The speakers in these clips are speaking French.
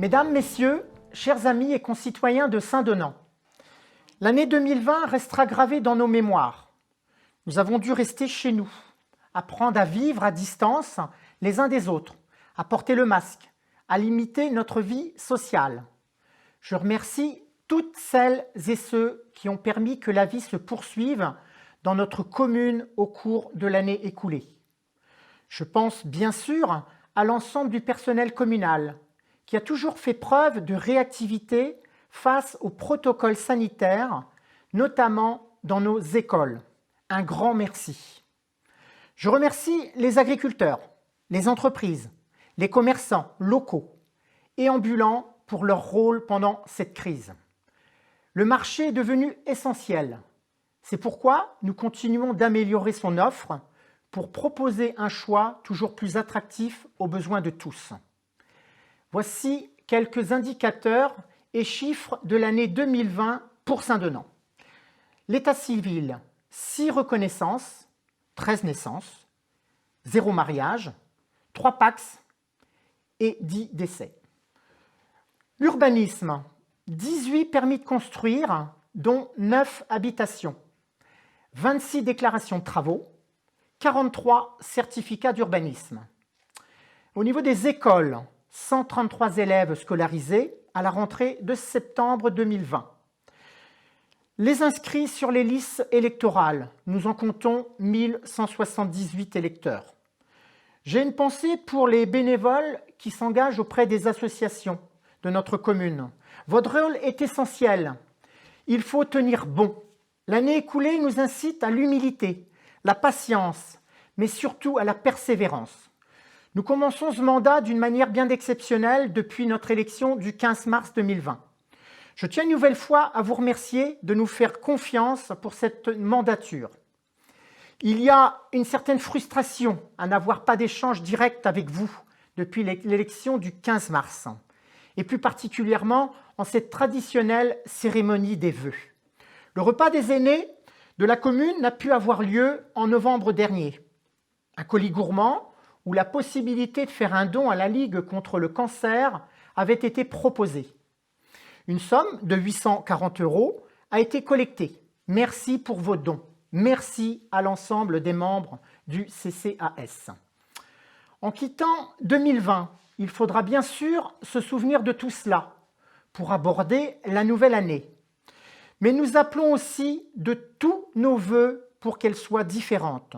Mesdames, Messieurs, chers amis et concitoyens de Saint-Donant, l'année 2020 restera gravée dans nos mémoires. Nous avons dû rester chez nous, apprendre à vivre à distance les uns des autres, à porter le masque, à limiter notre vie sociale. Je remercie toutes celles et ceux qui ont permis que la vie se poursuive dans notre commune au cours de l'année écoulée. Je pense bien sûr à l'ensemble du personnel communal qui a toujours fait preuve de réactivité face aux protocoles sanitaires, notamment dans nos écoles. Un grand merci. Je remercie les agriculteurs, les entreprises, les commerçants locaux et ambulants pour leur rôle pendant cette crise. Le marché est devenu essentiel. C'est pourquoi nous continuons d'améliorer son offre pour proposer un choix toujours plus attractif aux besoins de tous. Voici quelques indicateurs et chiffres de l'année 2020 pour Saint-Donant. L'état civil, 6 reconnaissances, 13 naissances, 0 mariage, 3 PACS et 10 décès. L'urbanisme, 18 permis de construire, dont 9 habitations, 26 déclarations de travaux, 43 certificats d'urbanisme. Au niveau des écoles, 133 élèves scolarisés à la rentrée de septembre 2020. Les inscrits sur les listes électorales, nous en comptons 1178 électeurs. J'ai une pensée pour les bénévoles qui s'engagent auprès des associations de notre commune. Votre rôle est essentiel. Il faut tenir bon. L'année écoulée nous incite à l'humilité, la patience, mais surtout à la persévérance. Nous commençons ce mandat d'une manière bien exceptionnelle depuis notre élection du 15 mars 2020. Je tiens une nouvelle fois à vous remercier de nous faire confiance pour cette mandature. Il y a une certaine frustration à n'avoir pas d'échange direct avec vous depuis l'élection du 15 mars, et plus particulièrement en cette traditionnelle cérémonie des vœux. Le repas des aînés de la commune n'a pu avoir lieu en novembre dernier. Un colis gourmand où la possibilité de faire un don à la Ligue contre le cancer avait été proposée. Une somme de 840 € a été collectée. Merci pour vos dons. Merci à l'ensemble des membres du CCAS. En quittant 2020, il faudra bien sûr se souvenir de tout cela pour aborder la nouvelle année. Mais nous appelons aussi de tous nos vœux pour qu'elle soit différente.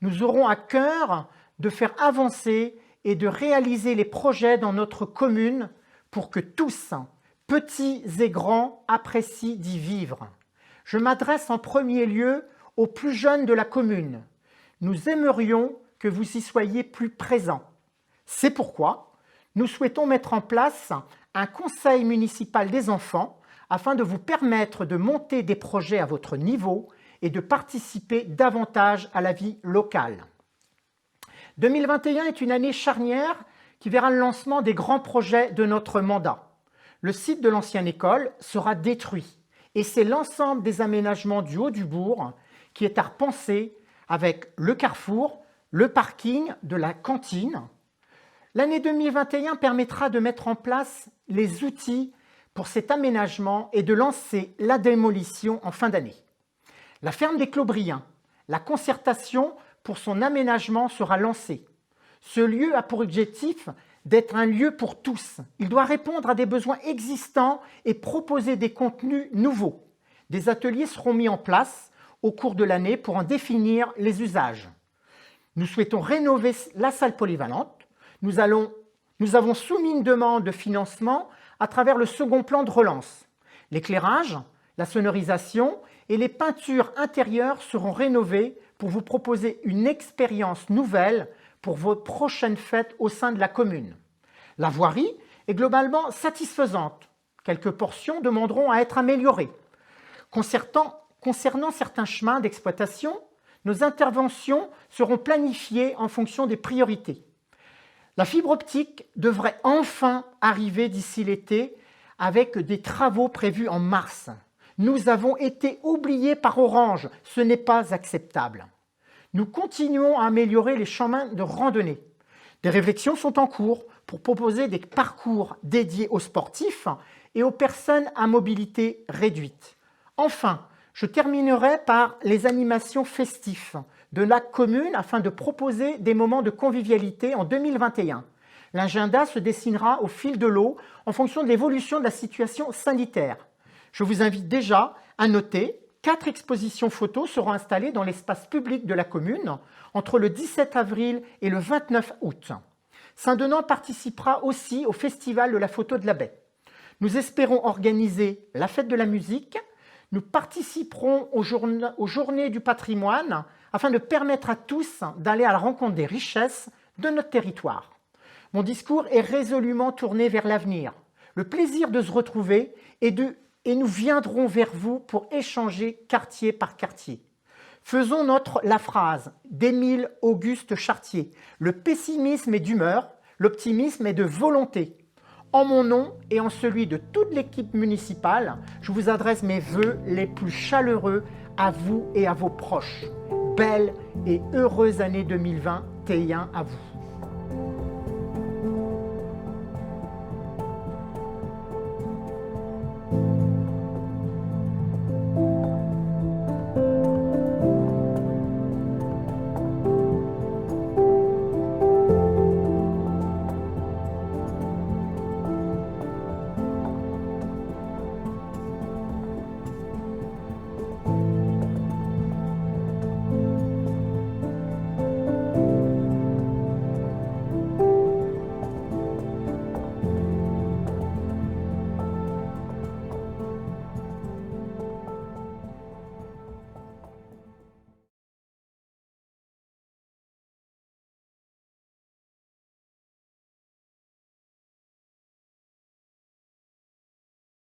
Nous aurons à cœur de faire avancer et de réaliser les projets dans notre commune pour que tous, petits et grands, apprécient d'y vivre. Je m'adresse en premier lieu aux plus jeunes de la commune. Nous aimerions que vous y soyez plus présents. C'est pourquoi nous souhaitons mettre en place un conseil municipal des enfants afin de vous permettre de monter des projets à votre niveau et de participer davantage à la vie locale. 2021 est une année charnière qui verra le lancement des grands projets de notre mandat. Le site de l'ancienne école sera détruit et c'est l'ensemble des aménagements du haut du bourg qui est à repenser avec le carrefour, le parking de la cantine. L'année 2021 permettra de mettre en place les outils pour cet aménagement et de lancer la démolition en fin d'année. La ferme des Clobriens, la concertation pour son aménagement sera lancée. Ce lieu a pour objectif d'être un lieu pour tous. Il doit répondre à des besoins existants et proposer des contenus nouveaux. Des ateliers seront mis en place au cours de l'année pour en définir les usages. Nous souhaitons rénover la salle polyvalente. Nous avons soumis une demande de financement à travers le second plan de relance. L'éclairage, la sonorisation et les peintures intérieures seront rénovées pour vous proposer une expérience nouvelle pour vos prochaines fêtes au sein de la commune. La voirie est globalement satisfaisante. Quelques portions demanderont à être améliorées. Concernant certains chemins d'exploitation, nos interventions seront planifiées en fonction des priorités. La fibre optique devrait enfin arriver d'ici l'été avec des travaux prévus en mars. Nous avons été oubliés par Orange, ce n'est pas acceptable. Nous continuons à améliorer les chemins de randonnée. Des réflexions sont en cours pour proposer des parcours dédiés aux sportifs et aux personnes à mobilité réduite. Enfin, je terminerai par les animations festives de la commune afin de proposer des moments de convivialité en 2021. L'agenda se dessinera au fil de l'eau en fonction de l'évolution de la situation sanitaire. Je vous invite déjà à noter 4 expositions photos seront installées dans l'espace public de la commune entre le 17 avril et le 29 août. Saint-Denan participera aussi au Festival de la photo de la baie. Nous espérons organiser la fête de la musique. Nous participerons aux journées du patrimoine afin de permettre à tous d'aller à la rencontre des richesses de notre territoire. Mon discours est résolument tourné vers l'avenir, le plaisir de se retrouver et nous viendrons vers vous pour échanger quartier par quartier. Faisons la phrase d'Émile Auguste Chartier, le pessimisme est d'humeur, l'optimisme est de volonté. En mon nom et en celui de toute l'équipe municipale, je vous adresse mes vœux les plus chaleureux à vous et à vos proches. Belle et heureuse année 2021 à vous.